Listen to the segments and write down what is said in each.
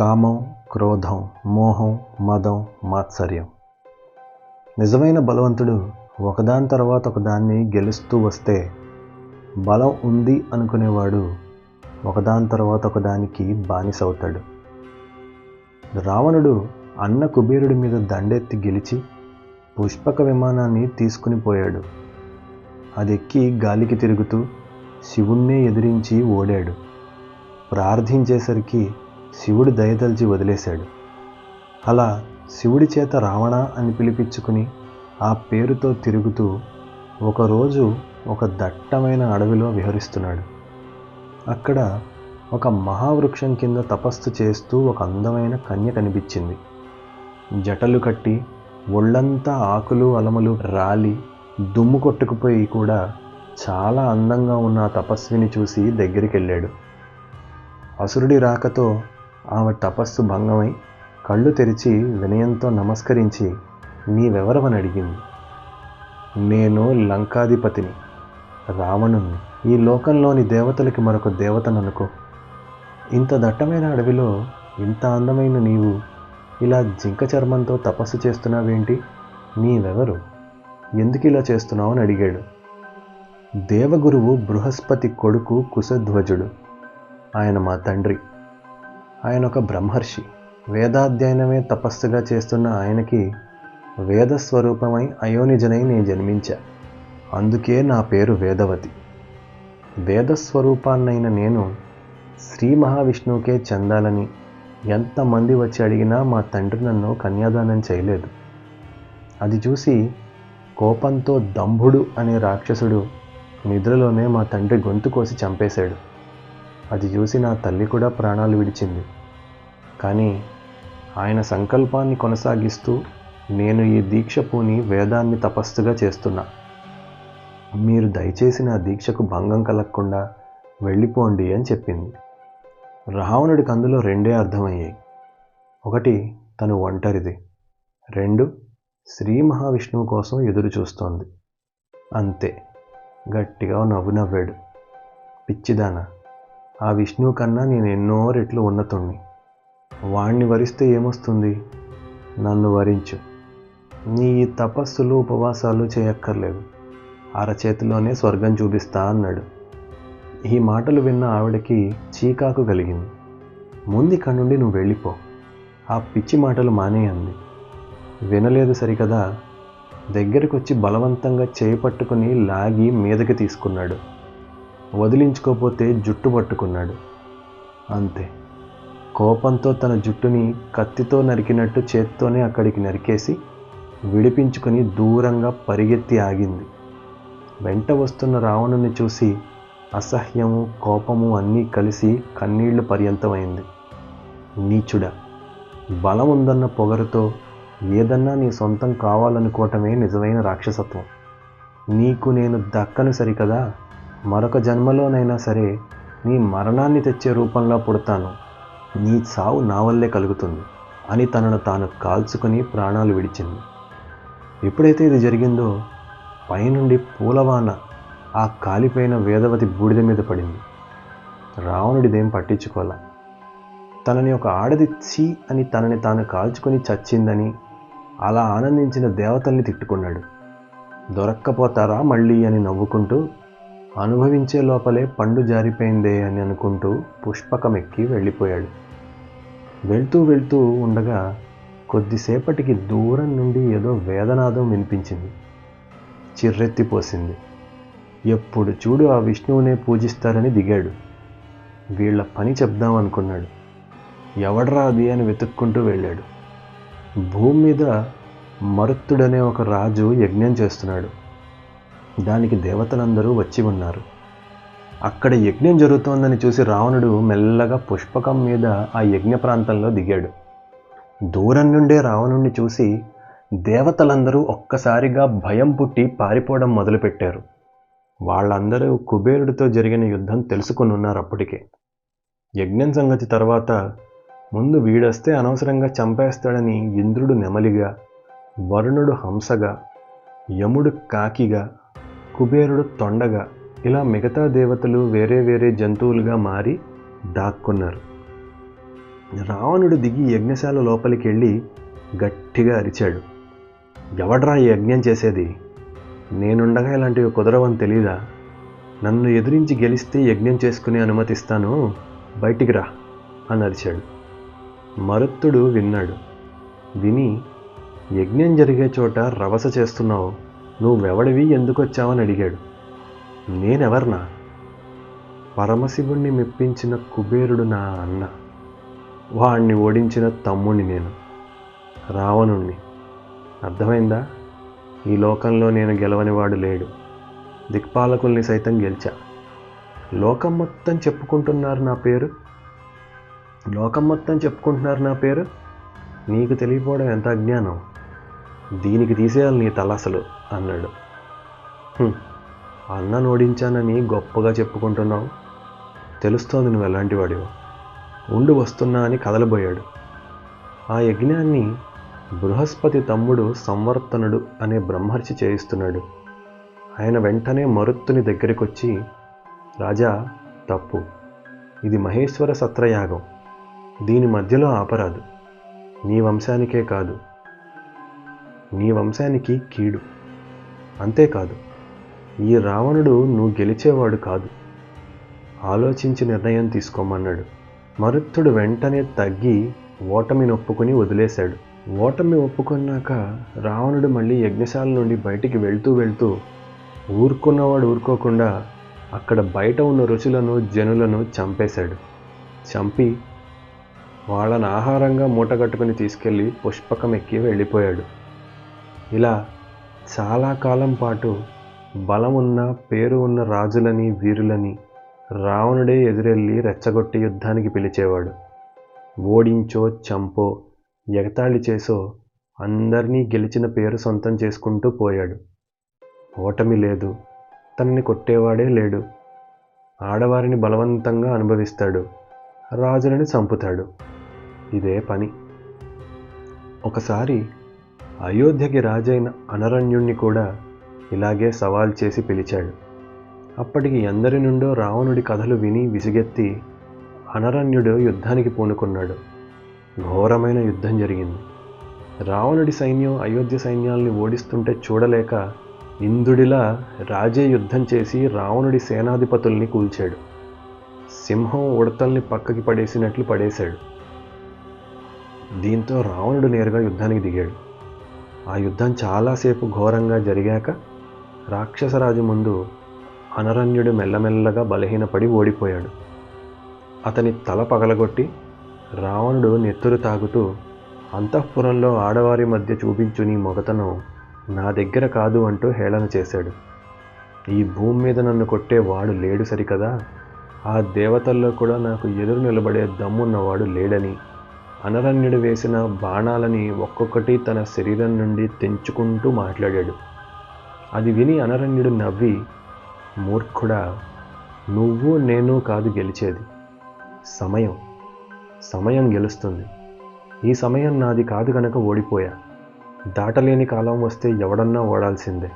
కామం, క్రోధం, మోహం, మదం, మాత్సర్యం. నిజమైన బలవంతుడు ఒకదాని తర్వాత ఒకదాన్ని గెలుస్తూ వస్తే బలం ఉంది అనుకునేవాడు ఒకదాని తర్వాత ఒకదానికి బానిసవుతాడు. రావణుడు అన్న కుబేరుడి మీద దండెత్తి గెలిచి పుష్పక విమానాన్ని తీసుకుని పోయాడు. అదెక్కి గాలికి తిరుగుతూ శివుణ్ణే ఎదిరించి ఓడాడు. ప్రార్థించేసరికి శివుడు దయతలిచి వదిలేశాడు. అలా శివుడి చేత రావణ అని పిలిపించుకుని ఆ పేరుతో తిరుగుతూ ఒకరోజు ఒక దట్టమైన అడవిలో విహరిస్తున్నాడు. అక్కడ ఒక మహావృక్షం కింద తపస్సు చేస్తూ ఒక అందమైన కన్య కనిపించింది. జటలు కట్టి ఒళ్ళంతా ఆకులు అలములు రాలి దుమ్ము కొట్టుకుపోయి కూడా చాలా అందంగా ఉన్న ఆ తపస్విని చూసి దగ్గరికి వెళ్ళాడు. అసురుడి రాకతో ఆమె తపస్సు భంగమై కళ్ళు తెరిచి వినయంతో నమస్కరించి నీవెవరవని అడిగింది. నేను లంకాధిపతిని, రావణుణ్ణి. ఈ లోకంలోని దేవతలకి మరొక దేవతననుకో. ఇంత దట్టమైన అడవిలో ఇంత అందమైన నీవు ఇలా జింక చర్మంతో తపస్సు చేస్తున్నావేంటి? నీవెవరు? ఎందుకు ఇలా చేస్తున్నావు అని అడిగాడు. దేవగురువు బృహస్పతి కొడుకు కుశధ్వజుడు. ఆయన మా తండ్రి. ఆయన ఒక బ్రహ్మర్షి. వేదాధ్యయనమే తపస్సుగా చేస్తున్న ఆయనకి వేదస్వరూపమై అయోనిజనై నేను జన్మించా. అందుకే నా పేరు వేదవతి. వేదస్వరూపాన్నైన నేను శ్రీ మహావిష్ణువుకే చెందాలని ఎంతమంది వచ్చి అడిగినా మా తండ్రి నన్ను కన్యాదానం చేయలేదు. అది చూసి కోపంతో దంభుడు అనే రాక్షసుడు నిద్రలోనే మా తండ్రి గొంతు కోసి చంపేశాడు. అది చూసి నా తల్లి కూడా ప్రాణాలు విడిచింది. కానీ ఆయన సంకల్పాన్ని కొనసాగిస్తూ నేను ఈ దీక్ష పూని వేదాన్ని తపస్సుగా చేస్తున్నా. మీరు దయచేసి నా దీక్షకు భంగం కలగకుండా వెళ్ళిపోండి అని చెప్పింది. రావణుడికి అందులో రెండే అర్థమయ్యాయి. ఒకటి, తను ఒంటరిది. రెండు, శ్రీ మహావిష్ణువు కోసం ఎదురు చూస్తోంది. అంతే, గట్టిగా నవ్వాడు. పిచ్చిదానా, ఆ విష్ణువు కన్నా నేను ఎన్నో రెట్లు ఉన్నతుణ్ణి. వాణ్ణి వరిస్తే ఏమొస్తుంది? నన్ను వరించు. నీ ఈ తపస్సులు ఉపవాసాలు చేయక్కర్లేదు. అరచేతిలోనే స్వర్గం చూపిస్తా అన్నాడు. ఈ మాటలు విన్న ఆవిడకి చీకాకు కలిగింది. ముందు ఇక్కడి నుండి నువ్వు వెళ్ళిపో, ఆ పిచ్చి మాటలు మానే అంది. వినలేదు సరికదా, దగ్గరకొచ్చి బలవంతంగా చేయి పట్టుకుని లాగి మీదకి తీసుకున్నాడు. వదిలించుకోపోతే జుట్టు పట్టుకున్నాడు. అంతే, కోపంతో తన జుట్టుని కత్తితో నరికినట్టు చేత్తోనే అక్కడికి నరికేసి విడిపించుకొని దూరంగా పరిగెత్తి ఆగింది. వెంట వస్తున్న రావణుని చూసి అసహ్యము, కోపము అన్నీ కలిసి కన్నీళ్లు పర్యంతమైంది. నీచుడా, బలం ఉందన్న పొగరుతో ఏదన్నా నీ సొంతం కావాలనుకోవటమే నిజమైన రాక్షసత్వం. నీకు నేను దక్కను సరికదా, మరొక జన్మలోనైనా సరే నీ మరణాన్ని తెచ్చే రూపంలో పుడతాను. నీ చావు నా వల్లే కలుగుతుంది అని తనను తాను కాల్చుకొని ప్రాణాలు విడిచింది. ఎప్పుడైతే ఇది జరిగిందో పైనుండి పూలవాన ఆ కాలిపోయిన వేదవతి బూడిద మీద పడింది. రావణుడిదేం పట్టించుకోలే. తనని ఒక ఆడది ఛీ అని తనని తాను కాల్చుకొని చచ్చిందని అలా ఆనందించిన దేవతల్ని తిట్టుకున్నాడు. దొరక్కపోతారా మళ్ళీ అని నవ్వుకుంటూ, అనుభవించే లోపలే పండు జారిపోయిందే అని అనుకుంటూ పుష్పకమెక్కి వెళ్ళిపోయాడు. వెళ్తూ వెళ్తూ ఉండగా కొద్దిసేపటికి దూరం నుండి ఏదో వేదనాదం వినిపించింది. చిర్రెత్తిపోసింది. ఎప్పుడు చూడు ఆ విష్ణువునే పూజిస్తారని దిగాడు. వీళ్ల పని చెప్దాం అనుకున్నాడు. ఎవడ్రా అది అని వెతుక్కుంటూ వెళ్ళాడు. భూమి మీద మరుత్తుడనే ఒక రాజు యజ్ఞం చేస్తున్నాడు. దానికి దేవతలందరూ వచ్చి ఉన్నారు. అక్కడ యజ్ఞం జరుగుతోందని చూసి రావణుడు మెల్లగా పుష్పకం మీద ఆ యజ్ఞ ప్రాంతంలో దిగాడు. దూరం నుండే రావణుణ్ణి చూసి దేవతలందరూ ఒక్కసారిగా భయం పుట్టి పారిపోవడం మొదలుపెట్టారు. వాళ్ళందరూ కుబేరుడితో జరిగిన యుద్ధం తెలుసుకుని ఉన్నారు అప్పటికే. యజ్ఞం సంగతి తర్వాత ముందు వీడొస్తే అనవసరంగా చంపేస్తాడని ఇంద్రుడు నెమలిగా, వరుణుడు హంసగా, యముడు కాకిగా, కుబేరుడు తొండగా, ఇలా మిగతా దేవతలు వేరే వేరే జంతువులుగా మారి దాక్కున్నారు. రావణుడు దిగి యజ్ఞశాల లోపలికి వెళ్ళి గట్టిగా అరిచాడు. ఎవడ్రా ఈ యజ్ఞం చేసేది? నేనుండగా ఇలాంటివి కుదరవని తెలీదా? నన్ను ఎదిరించి గెలిస్తే యజ్ఞం చేసుకుని అనుమతిస్తాను, బయటికి రా అని అరిచాడు. మరుత్తుడు విన్నాడు. విని, యజ్ఞం జరిగే చోట రవస చేస్తున్నావు, నువ్వెవడివి, ఎందుకొచ్చావని అడిగాడు. నేనెవర్నా? పరమశివుణ్ణి మెప్పించిన కుబేరుడు నా అన్న, వాణ్ణి ఓడించిన తమ్ముణ్ణి నేను, రావణుణ్ణి. అర్థమైందా? ఈ లోకంలో నేను గెలవనివాడు లేడు. దిక్పాలకుల్ని సైతం గెలిచా. లోకం మొత్తం చెప్పుకుంటున్నారు నా పేరు. నీకు తెలియపోవడం ఎంత అజ్ఞానం. దీనికి తీసేయాలి నీ తల అసలు అన్నాడు. అన్నను ఓడించానని గొప్పగా చెప్పుకుంటున్నావు. తెలుస్తోంది నువ్వు ఎలాంటి వాడివో. ఉండి వస్తున్నా అని కదలబోయాడు. ఆ యజ్ఞాన్ని బృహస్పతి తమ్ముడు సంవర్తనుడు అనే బ్రహ్మర్షి చేయిస్తున్నాడు. ఆయన వెంటనే మరుత్తుని దగ్గరికొచ్చి, రాజా, తప్పు. ఇది మహేశ్వర సత్రయాగం. దీని మధ్యలో ఆపరాదు. నీ వంశానికే కాదు, నీ వంశానికి కీడు. అంతేకాదు, ఈ రావణుడు నువ్వు గెలిచేవాడు కాదు. ఆలోచించి నిర్ణయం తీసుకోమన్నాడు. మరుత్తుడు వెంటనే తగ్గి ఓటమిని ఒప్పుకొని వదిలేశాడు. ఓటమి ఒప్పుకున్నాక రావణుడు మళ్ళీ యజ్ఞశాల నుండి బయటికి వెళ్తూ ఊరుకున్నవాడు ఊరుకోకుండా అక్కడ బయట ఉన్న ఋషులను జనులను చంపేశాడు. చంపి వాళ్ళని ఆహారంగా మూటగట్టుకుని తీసుకెళ్ళి పుష్పకం ఎక్కి వెళ్ళిపోయాడు. ఇలా చాలా కాలం పాటు బలమున్న పేరు ఉన్న రాజులని వీరులని రావణుడే ఎదురెళ్ళి రెచ్చగొట్టి యుద్ధానికి పిలిచేవాడు. ఓడించో చంపో ఎగతాళి చేసో అందరినీ గెలిచిన పేరు సొంతం చేసుకుంటూ పోయాడు. ఓటమి లేదు, తనని కొట్టేవాడే లేడు. ఆడవారిని బలవంతంగా అనుభవిస్తాడు, రాజులని చంపుతాడు. ఇదే పని. ఒకసారి అయోధ్యకి రాజైన అనరణ్యుణ్ణి కూడా ఇలాగే సవాల్ చేసి పిలిచాడు. అప్పటికి ఎందరి నుండో రావణుడి కథలు విని విసిగెత్తి అనరణ్యుడు యుద్ధానికి పూనుకున్నాడు. ఘోరమైన యుద్ధం జరిగింది. రావణుడి సైన్యం అయోధ్య సైన్యాల్ని ఓడిస్తుంటే చూడలేక ఇంద్రుడిలా రాజే యుద్ధం చేసి రావణుడి సేనాధిపతుల్ని కూల్చాడు. సింహం ఉడతల్ని పక్కకి పడేసినట్లు పడేశాడు. దీంతో రావణుడు నేరుగా యుద్ధానికి దిగాడు. ఆ యుద్ధం చాలాసేపు ఘోరంగా జరిగాక రాక్షసరాజు ముందు అనరణ్యుడు మెల్లమెల్లగా బలహీనపడి ఓడిపోయాడు. అతని తల పగలగొట్టి రావణుడు నెత్తురు తాగుతూ, అంతఃపురంలో ఆడవారి మధ్య చూపించు నీ మొగతనం నా దగ్గర కాదు అంటూ హేళన చేశాడు. ఈ భూమి మీద నన్ను కొట్టే వాడు లేడు సరికదా, ఆ దేవతల్లో కూడా నాకు ఎదురు నిలబడే దమ్మున్నవాడు లేడని అనరణ్యుడు వేసిన బాణాలని ఒక్కొక్కటి తన శరీరం నుండి తెంచుకుంటూ మాట్లాడాడు. అది విని అనరణ్యుడు నవ్వి, మూర్ఖుడా, నువ్వు నేను కాదు గెలిచేది, సమయం గెలుస్తుంది. ఈ సమయం నాది కాదు గనక ఓడిపోయా. దాటలేని కాలం వస్తే ఎవడన్నా ఓడాల్సిందే.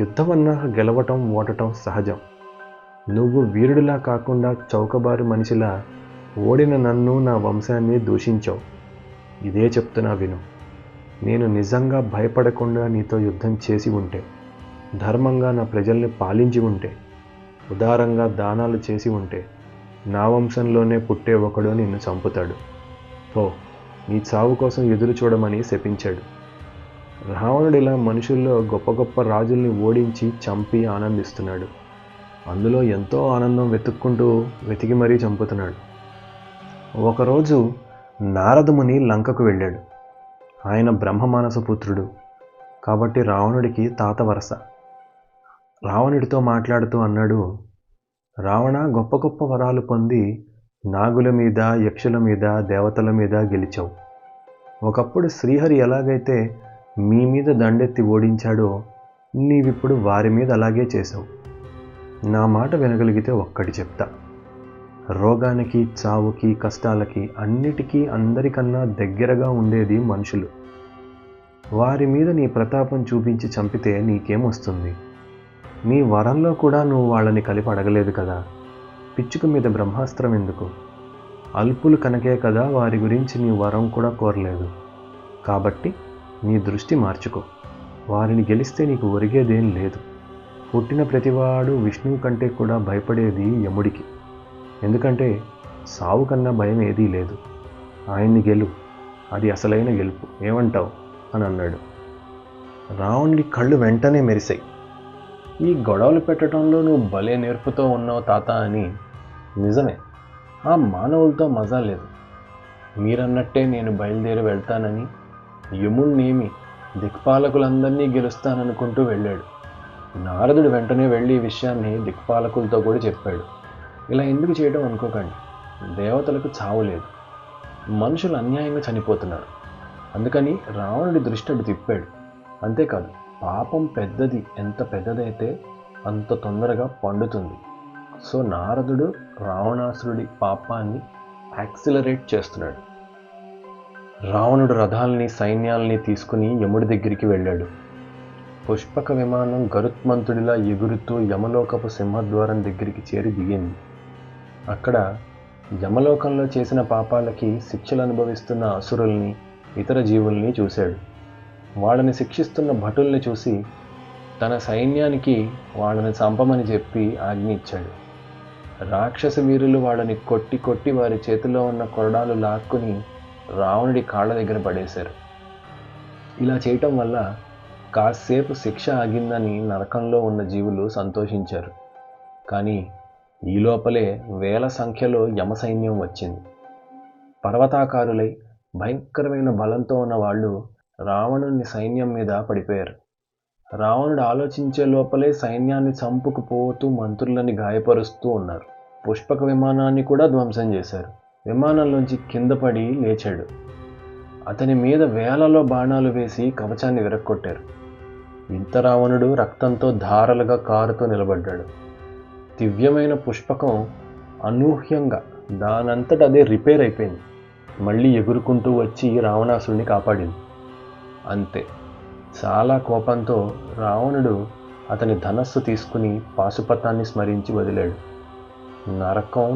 యుద్ధం అన్నాక గెలవటం ఓడటం సహజం. నువ్వు వీరుడిలా కాకుండా చౌకబారు మనిషిలా ఓడిన నన్ను నా వంశాన్ని దూషించావు. ఇదే చెప్తున్నా విను. నేను నిజంగా భయపడకుండా నీతో యుద్ధం చేసి ఉంటే, ధర్మంగా నా ప్రజల్ని పాలించి ఉంటే, ఉదారంగా దానాలు చేసి ఉంటే నా వంశంలోనే పుట్టే ఒకడు నిన్ను చంపుతాడు. ఓ, నీ చావు కోసం ఎదురు చూడమని శపించాడు. రావణుడిలా మనుషుల్లో గొప్ప గొప్ప రాజుల్ని ఓడించి చంపి ఆనందిస్తున్నాడు. అందులో ఎంతో ఆనందం వెతికి మరీ చంపుతున్నాడు. ఒకరోజు నారదముని లంకకు వెళ్ళాడు. ఆయన బ్రహ్మమానస పుత్రుడు కాబట్టి రావణుడికి తాత వరస. రావణుడితో మాట్లాడుతూ అన్నాడు, రావణ, గొప్ప గొప్ప వరాలు పొంది నాగుల మీద, యక్షుల మీద, దేవతల మీద గెలిచావు. ఒకప్పుడు శ్రీహరి ఎలాగైతే మీ మీద దండెత్తి ఓడించాడో నీవిప్పుడు వారి మీద అలాగే చేశావు. నా మాట వినగలిగితే ఒక్కటి చెప్తా. రోగానికి, చావుకి, కష్టాలకి అన్నిటికీ అందరికన్నా దగ్గరగా ఉండేది మనుషులు. వారి మీద నీ ప్రతాపం చూపించి చంపితే నీకేమొస్తుంది? నీ వరంలో కూడా నువ్వు వాళ్ళని కలిపి అడగలేదు కదా. పిచ్చుక మీద బ్రహ్మాస్త్రం ఎందుకు? అల్పులు కనుకే కదా వారి గురించి నీ వరం కూడా కోరలేదు. కాబట్టి నీ దృష్టి మార్చుకో. వారిని గెలిస్తే నీకు ఒరిగేదేం లేదు. పుట్టిన ప్రతివాడు విష్ణువు కంటే కూడా భయపడేది యముడికి. ఎందుకంటే సావు కన్నా భయం ఏదీ లేదు. ఆయన్ని గెలు, అది అసలైన గెలుపు. ఏమంటావు అని అన్నాడు. రావణుడి కళ్ళు వెంటనే మెరిశాయి. ఈ గొడవలు పెట్టడంలో నువ్వు భలే నేర్పుతో ఉన్నావు తాత అని. నిజమే, ఆ మానవులతో మజా లేదు. మీరన్నట్టే నేను బయలుదేరి వెళ్తానని, యముణ్ణేమి దిక్పాలకులందరినీ గెలుస్తాననుకుంటూ వెళ్ళాడు. నారదుడు వెంటనే వెళ్ళి ఈ విషయాన్ని దిక్పాలకులతో కూడా చెప్పాడు. ఇలా ఎందుకు చేయడం అనుకోకండి. దేవతలకు చావు లేదు, మనుషులు అన్యాయంగా చనిపోతున్నారు. అందుకని రావణుడి దృష్టి అటు తిప్పాడు. అంతేకాదు, పాపం పెద్దది ఎంత పెద్దదైతే అంత తొందరగా పండుతుంది. సో నారదుడు రావణాసురుడి పాపాన్ని యాక్సిలరేట్ చేస్తున్నాడు. రావణుడు రథాల్ని సైన్యాల్ని తీసుకుని యముడి దగ్గరికి వెళ్ళాడు. పుష్పక విమానం గరుత్మంతుడిలా ఎగురుతూ యమలోకపు సింహద్వారం దగ్గరికి చేరి దిగింది. అక్కడ యమలోకంలో చేసిన పాపాలకి శిక్షలు అనుభవిస్తున్న అసురుల్ని, ఇతర జీవుల్ని చూశాడు. వాళ్ళని శిక్షిస్తున్న భటుల్ని చూసి తన సైన్యానికి వాళ్ళని చంపమని చెప్పి ఆజ్ఞ ఇచ్చాడు. రాక్షస వీరులు వాళ్ళని కొట్టి కొట్టి వారి చేతిలో ఉన్న కొరడాలు లాక్కుని రావణుడి కాళ్ళ దగ్గర పడేశారు. ఇలా చేయటం వల్ల కాసేపు శిక్ష ఆగిందని నరకంలో ఉన్న జీవులు సంతోషించారు. కానీ ఈ లోపలే వేల సంఖ్యలో యమ సైన్యం వచ్చింది. పర్వతాకారులై భయంకరమైన బలంతో ఉన్న వాళ్ళు రావణుని సైన్యం మీద పడిపోయారు. రావణుడు ఆలోచించే లోపలే సైన్యాన్ని చంపుకుపోతూ మంత్రులని గాయపరుస్తూ ఉన్నారు. పుష్పక విమానాన్ని కూడా ధ్వంసం చేశారు. విమానంలోంచి కింద పడి లేచాడు. అతని మీద వేలలో బాణాలు వేసి కవచాన్ని విరక్కొట్టారు. ఇంత రావణుడు రక్తంతో ధారలుగా కారుతూ నిలబడ్డాడు. దివ్యమైన పుష్పకం అనూహ్యంగా దానంతట అదే రిపేర్ అయిపోయింది. మళ్ళీ ఎగురుకుంటూ వచ్చి రావణాసురుని కాపాడింది. అంతే, చాలా కోపంతో రావణుడు అతని ధనస్సు తీసుకుని పాశుపతాన్ని స్మరించి వదిలాడు.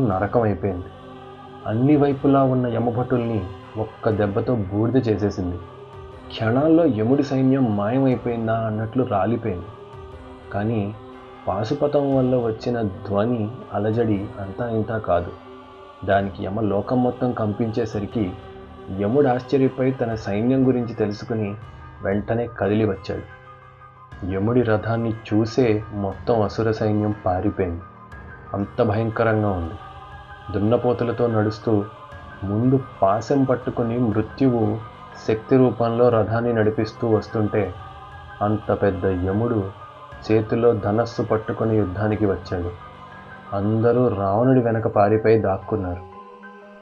నరకం అయిపోయింది. అన్ని వైపులా ఉన్న యమభటుల్ని ఒక్క దెబ్బతో బూడిద చేసేసింది. క్షణాల్లో యముడి సైన్యం మాయమైపోయిందా అన్నట్లు రాలిపోయింది. కానీ పాశుపతం వల్ల వచ్చిన ధ్వని, అలజడి అంతా ఇంతా కాదు. దానికి యమ లోకం మొత్తం కంపించేసరికి యముడు ఆశ్చర్యపై తన సైన్యం గురించి తెలుసుకుని వెంటనే కదిలి వచ్చాడు. యముడి రథాన్ని చూసే మొత్తం అసుర సైన్యం పారిపోయింది. అంత భయంకరంగా ఉంది. దున్నపోతులతో నడుస్తూ ముందు పాశం పట్టుకుని మృత్యువు శక్తి రూపంలో రథాన్ని నడిపిస్తూ వస్తుంటే అంత పెద్ద యముడు చేతిలో ధనస్సు పట్టుకుని యుద్ధానికి వచ్చాడు. అందరూ రావణుడి వెనక పారిపోయి దాక్కున్నారు.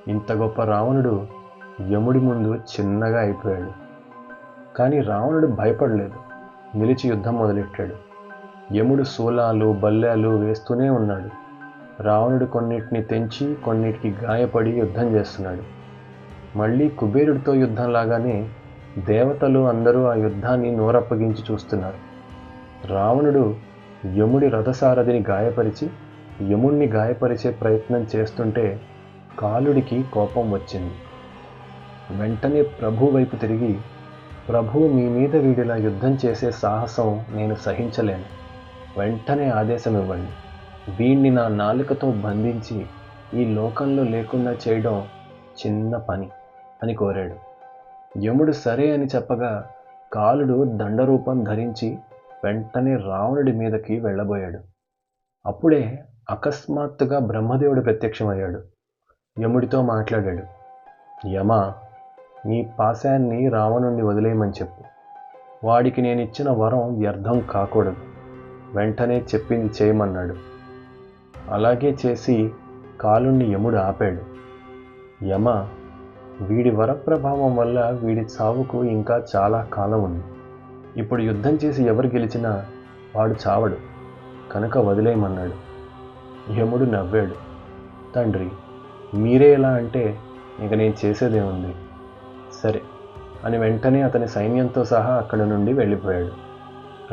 ఇంత గొప్ప రావణుడు యముడి ముందు చిన్నగా అయిపోయాడు. కానీ రావణుడు భయపడలేదు. నిలిచి యుద్ధం మొదలెట్టాడు. యముడు శూలాలు, బల్లాలు వేస్తూనే ఉన్నాడు. రావణుడు కొన్నిటిని తెంచి కొన్నిటికి గాయపడి యుద్ధం చేస్తున్నాడు. మళ్ళీ కుబేరుడితో యుద్ధంలాగానే దేవతలు అందరూ ఆ యుద్ధాన్ని నోరప్పగించి చూస్తున్నారు. రావణుడు యముడి రథసారథిని గాయపరిచి యముణ్ణి గాయపరిచే ప్రయత్నం చేస్తుంటే కాలుడికి కోపం వచ్చింది. వెంటనే ప్రభు వైపు తిరిగి, ప్రభు, మీ మీద వీడిలా యుద్ధం చేసే సాహసం నేను సహించలేను. వెంటనే ఆదేశం ఇవ్వండి. వీణ్ణి నా నాలుకతో బంధించి ఈ లోకంలో లేకుండా చేయడం చిన్న పని అని కోరాడు. యముడు సరే అని చెప్పగా కాలుడు దండరూపం ధరించి వెంటనే రావణుడి మీదకి వెళ్ళబోయాడు. అప్పుడే అకస్మాత్తుగా బ్రహ్మదేవుడు ప్రత్యక్షమయ్యాడు. యముడితో మాట్లాడాడు. యమా, నీ పాశాన్ని రావణుణ్ణి వదిలేయమని చెప్పు. వాడికి నేనిచ్చిన వరం వ్యర్థం కాకూడదు. వెంటనే చెప్పింది చేయమన్నాడు. అలాగే చేసి కాలుణ్ణి యముడు ఆపాడు. యమ, వీడి వరప్రభావం వల్ల వీడి చావుకు ఇంకా చాలా కాలం ఉంది. ఇప్పుడు యుద్ధం చేసి ఎవరు గెలిచినా వాడు చావడు, కనుక వదిలేయమన్నాడు. యముడు నవ్వాడు. తండ్రి, మీరే ఎలా అంటే ఇక నేను చేసేదేముంది, సరే అని వెంటనే అతని సైన్యంతో సహా అక్కడి నుండి వెళ్ళిపోయాడు.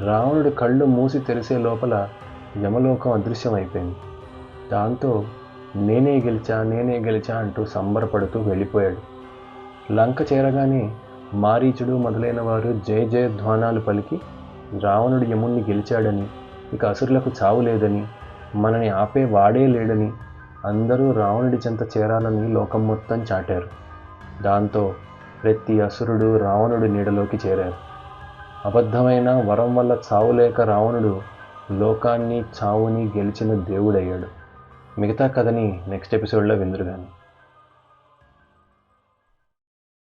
రావణుడు కళ్ళు మూసి తెరిసే లోపల యమలోకం అదృశ్యమైపోయింది. దాంతో నేనే గెలిచా అంటూ సంబరపడుతూ వెళ్ళిపోయాడు. లంక చేరగానే మారీచుడు మొదలైన వారు జయ జయధ్వానాలు పలికి రావణుడు యముణ్ణి గెలిచాడని, ఇక అసురులకు చావు లేదని, మనని ఆపే వాడే లేడని అందరూ రావణుడి చెంత చేరాలని లోకం మొత్తం చాటారు. దాంతో ప్రతి అసురుడు రావణుడి నీడలోకి చేరారు. అబద్ధమైన వరం వల్ల చావు లేక రావణుడు లోకాన్ని చావుని గెలిచిన దేవుడయ్యాడు. మిగతా కథని నెక్స్ట్ ఎపిసోడ్లో విందురుగాని.